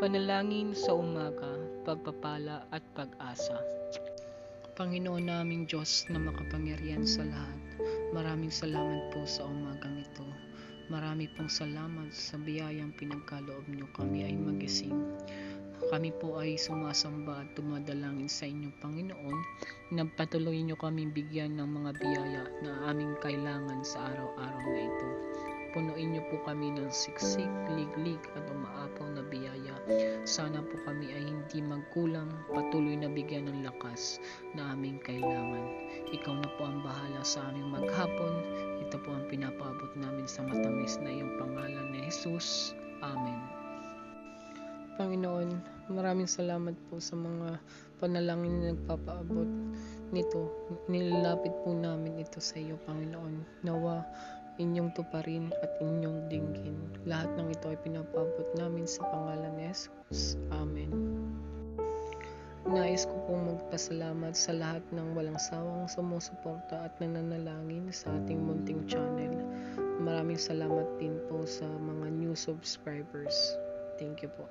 Panalangin sa umaga, pagpapala at pag-asa. Panginoon naming Diyos na makapangyarihan sa lahat, maraming salamat po sa umagang ito. Marami pong salamat sa biyayang pinagkaloob niyo kami ay magising. Kami po ay sumasamba at dumadalangin sa inyo, Panginoon, na patuloy niyo kaming bigyan ng mga biyaya na aming kailangan sa araw-araw na ito. Punuin niyo po kami ng siksik, liglig at umaapaw na biyaya. Sana po kami ay hindi magkulang, patuloy na bigyan ng lakas na aming kailangan. Ikaw na po ang bahala sa aming maghapon. Ito po ang pinapaabot namin sa matamis na iyong pangalan ni Jesus. Amen. Panginoon, maraming salamat po sa mga panalangin na nagpapaabot nito. Nilalapit po namin ito sa iyo, Panginoon. Nawa inyong tuparin at inyong dinggin. Lahat ng ito ay pinapaabot namin sa pangalan ni Jesus. Amen. Nais ko pong magpasalamat sa lahat ng walang sawang sumusuporta at nananalangin sa ating munting channel. Maraming salamat din po sa mga new subscribers. Thank you po.